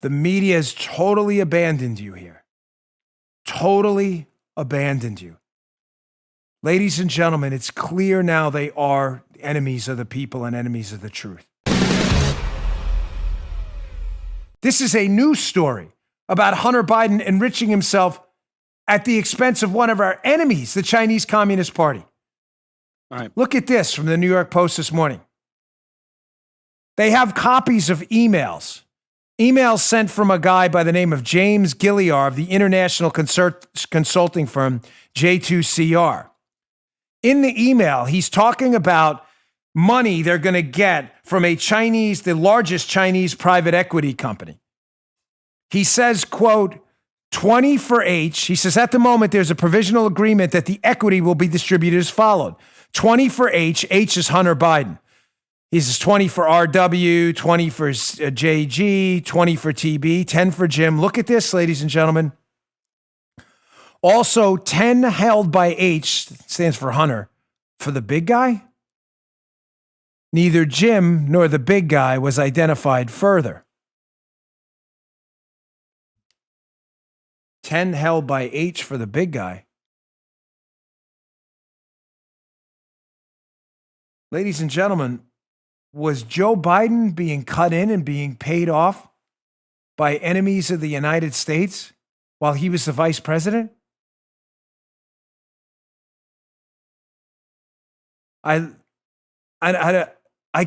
The media has totally abandoned you here. Totally abandoned you. Ladies and gentlemen, it's clear now they are enemies of the people and enemies of the truth. This is a news story about Hunter Biden enriching himself at the expense of one of our enemies, the Chinese Communist Party. All right. Look at this from the New York Post this morning. They have copies of emails sent from a guy by the name of James Gilliar of the international consulting firm J2CR. In the email, he's talking about money they're going to get from the largest Chinese private equity company. He says, quote, 20 for H. He says, at the moment, there's a provisional agreement that the equity will be distributed as followed. 20 for H. H is Hunter Biden. He says 20 for RW, 20 for JG, 20 for TB, 10 for Jim. Look at this, ladies and gentlemen. Also, 10 held by H, stands for Hunter, for the big guy. Neither Jim nor the big guy was identified further. 10 held by H for the big guy. Ladies and gentlemen, was Joe Biden being cut in and being paid off by enemies of the United States while he was the vice president? I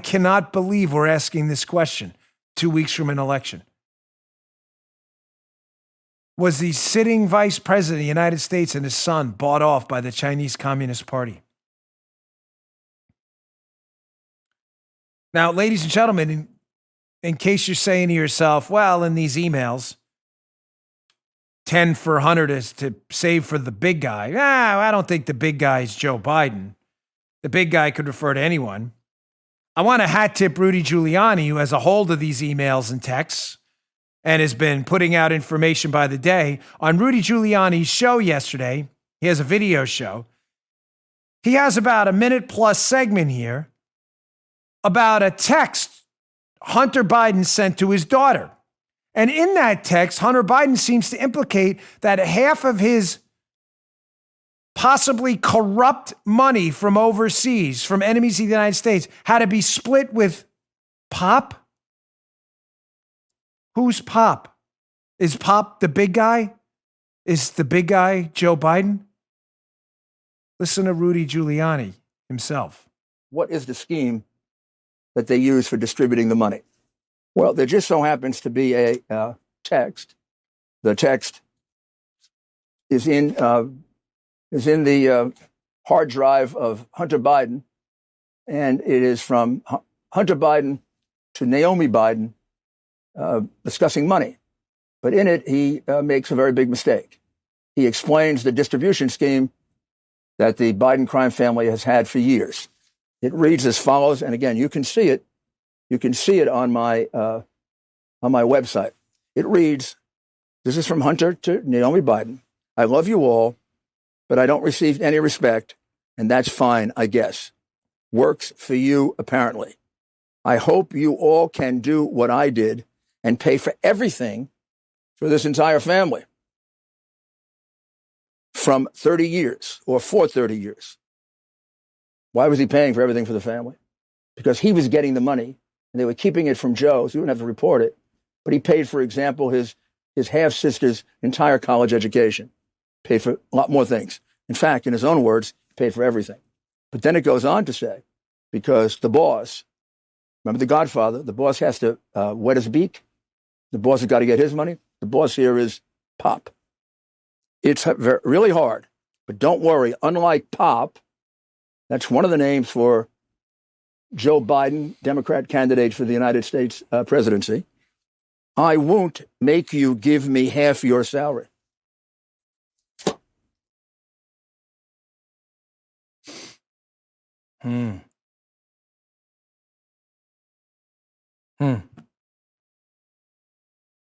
cannot believe we're asking this question 2 weeks from an election. Was the sitting vice president of the United States and his son bought off by the Chinese Communist Party? Now, ladies and gentlemen, in case you're saying to yourself, well, in these emails, 10 for Hunter to save for the big guy. I don't think the big guy is Joe Biden. The big guy could refer to anyone. I want to hat tip Rudy Giuliani, who has a hold of these emails and texts and has been putting out information by the day. On Rudy Giuliani's show yesterday, he has a video show. He has about a minute plus segment here about a text Hunter Biden sent to his daughter. And in that text, Hunter Biden seems to implicate that half of his possibly corrupt money from overseas, from enemies of the United States, had to be split with Pop? Who's Pop? Is Pop the big guy? Is the big guy Joe Biden? Listen to Rudy Giuliani himself. What is the scheme that they use for distributing the money? Well, there just so happens to be a text. The text is in the hard drive of Hunter Biden, and it is from Hunter Biden to Naomi Biden discussing money. But in it, he makes a very big mistake. He explains the distribution scheme that the Biden crime family has had for years. It reads as follows, and again, you can see it. You can see it on my website. It reads, this is from Hunter to Naomi Biden. I love you all, but I don't receive any respect, and that's fine, I guess. Works for you, apparently. I hope you all can do what I did and pay for everything for this entire family from 30 years or for 30 years. Why was he paying for everything for the family? Because he was getting the money and they were keeping it from Joe, so he wouldn't have to report it. But he paid, for example, his half-sister's entire college education, paid for a lot more things. In fact, in his own words, he paid for everything. But then it goes on to say, because the boss, remember the Godfather, the boss has to wet his beak. The boss has got to get his money. The boss here is Pop. It's really hard, but don't worry. Unlike Pop, that's one of the names for Joe Biden, Democrat candidate for the United States presidency. I won't make you give me half your salary.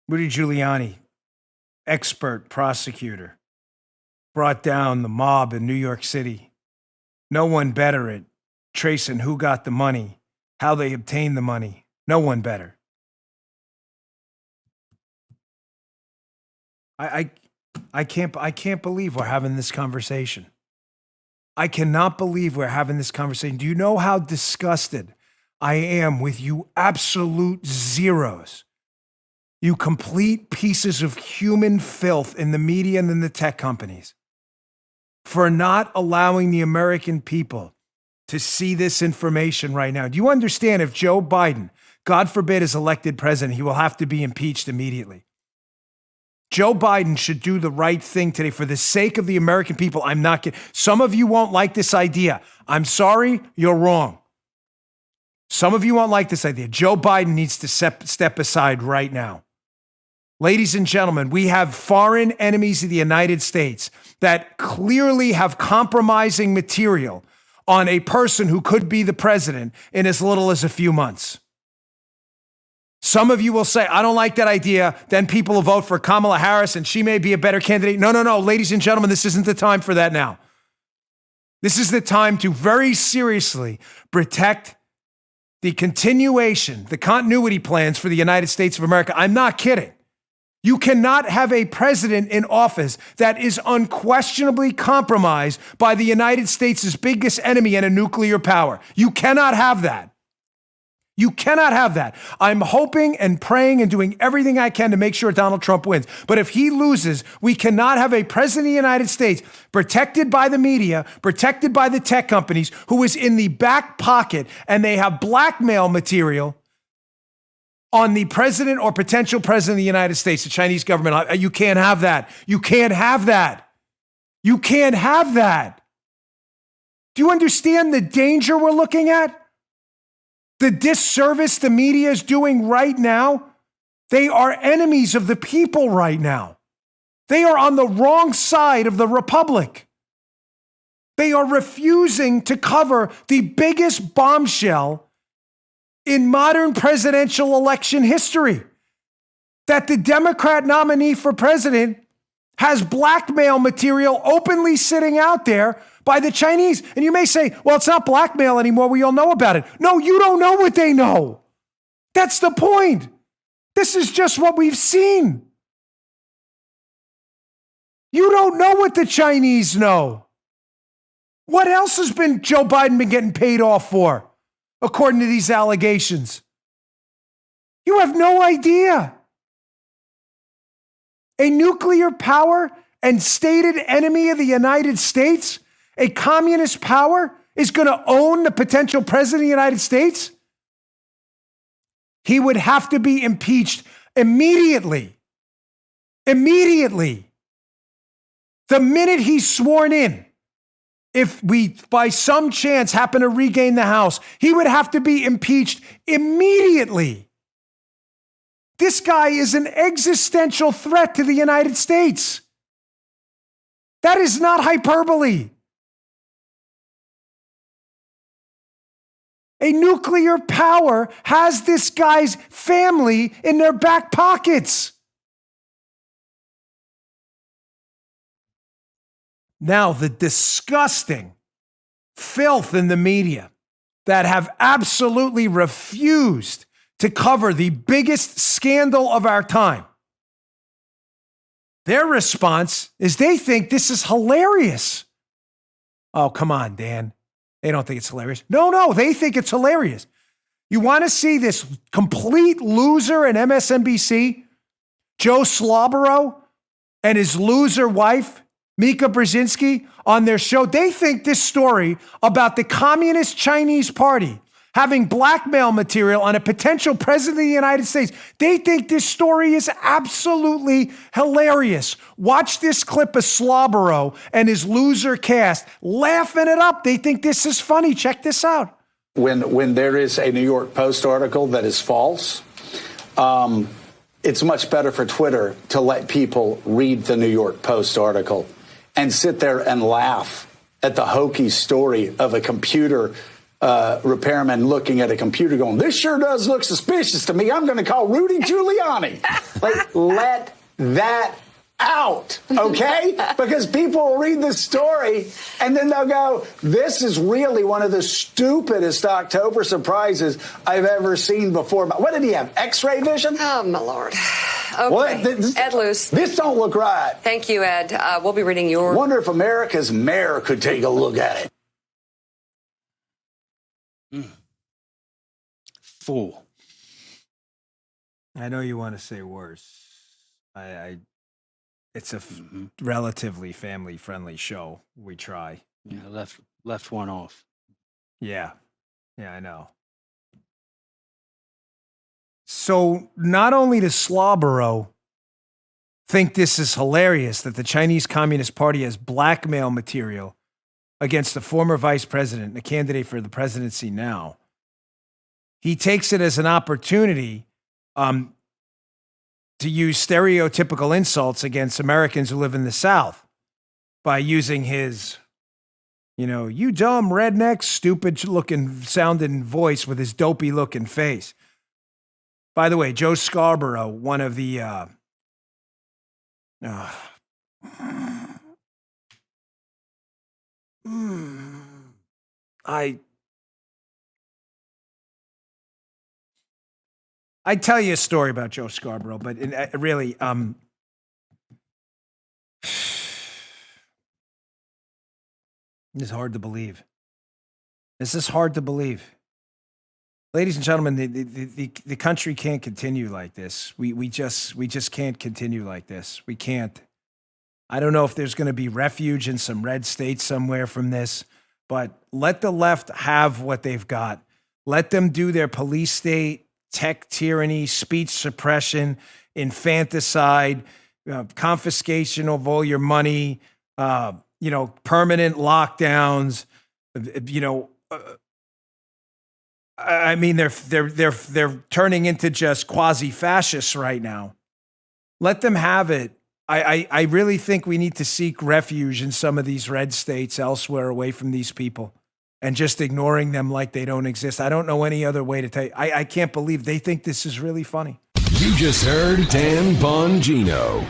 Rudy Giuliani, expert prosecutor, brought down the mob in New York City. No one better at tracing who got the money, how they obtained the money. No one better. I can't believe we're having this conversation. I cannot believe we're having this conversation. Do you know how disgusted I am with you absolute zeros? You complete pieces of human filth in the media and in the tech companies for not allowing the American people to see this information right now. Do you understand if Joe Biden, God forbid, is elected president, he will have to be impeached immediately? Joe Biden should do the right thing today for the sake of the American people. I'm not kidding. Some of you won't like this idea. I'm sorry, you're wrong. Some of you won't like this idea. Joe Biden needs to step aside right now. Ladies and gentlemen, we have foreign enemies of the United States that clearly have compromising material on a person who could be the president in as little as a few months. Some of you will say, I don't like that idea. Then people will vote for Kamala Harris and she may be a better candidate. No. Ladies and gentlemen, this isn't the time for that now. This is the time to very seriously protect the continuation, the continuity plans for the United States of America. I'm not kidding. You cannot have a president in office that is unquestionably compromised by the United States' biggest enemy and a nuclear power. You cannot have that. You cannot have that. I'm hoping and praying and doing everything I can to make sure Donald Trump wins. But if he loses, we cannot have a president of the United States protected by the media, protected by the tech companies, who is in the back pocket and they have blackmail material on the president or potential president of the United States, the Chinese government. You can't have that. You can't have that. You can't have that. Do you understand the danger we're looking at? The disservice the media is doing right now? They are enemies of the people right now. They are on the wrong side of the republic. They are refusing to cover the biggest bombshell in modern presidential election history, that the Democrat nominee for president has blackmail material openly sitting out there by the Chinese. And you may say, well, it's not blackmail anymore. We all know about it. No, you don't know what they know. That's the point. This is just what we've seen. You don't know what the Chinese know. What else has Joe Biden been getting paid off for, according to these allegations? You have no idea. A nuclear power and stated enemy of the United States, a communist power, is going to own the potential president of the United States? He would have to be impeached immediately. Immediately. The minute he's sworn in. If we, by some chance, happen to regain the House, he would have to be impeached immediately. This guy is an existential threat to the United States. That is not hyperbole. A nuclear power has this guy's family in their back pockets. Now, the disgusting filth in the media that have absolutely refused to cover the biggest scandal of our time. Their response is they think this is hilarious. Oh, come on, Dan. They don't think it's hilarious. No, they think it's hilarious. You want to see this complete loser in MSNBC, Joe Slobero, and his loser wife, Mika Brzezinski, on their show? They think this story about the Communist Chinese Party having blackmail material on a potential president of the United States, they think this story is absolutely hilarious. Watch this clip of Slobero and his loser cast laughing it up. They think this is funny. Check this out. When there is a New York Post article that is false, it's much better for Twitter to let people read the New York Post article and sit there and laugh at the hokey story of a computer repairman looking at a computer going, this sure does look suspicious to me. I'm going to call Rudy Giuliani. Like, let that out, okay? Because people will read this story and then they'll go, this is really one of the stupidest October surprises I've ever seen before. What did he have, X-ray vision? Oh, my Lord. Okay. What? Ed Luce. This don't look right. Thank you, Ed. We'll be reading your... Wonder if America's mayor could take a look at it. Fool. I know you want to say worse. It's a relatively family-friendly show. We try. Yeah, left one off. Yeah, I know. So not only does Slawborough think this is hilarious that the Chinese Communist Party has blackmail material against the former vice president, the candidate for the presidency now, he takes it as an opportunity to use stereotypical insults against Americans who live in the South by using his, you dumb redneck, stupid looking sounding voice with his dopey looking face. By the way, Joe Scarborough, one of the, I'd tell you a story about Joe Scarborough, but really, it's hard to believe. This is hard to believe. Ladies and gentlemen, the country can't continue like this. We just can't continue like this. We can't. I don't know if there's going to be refuge in some red state somewhere from this, but let the left have what they've got. Let them do their police state, tech tyranny, speech suppression, infanticide, confiscation of all your money, permanent lockdowns, I mean, they're turning into just quasi-fascists right now. Let them have it. I really think we need to seek refuge in some of these red states elsewhere away from these people and just ignoring them like they don't exist. I don't know any other way to tell you. I can't believe they think this is really funny. You just heard Dan Bongino.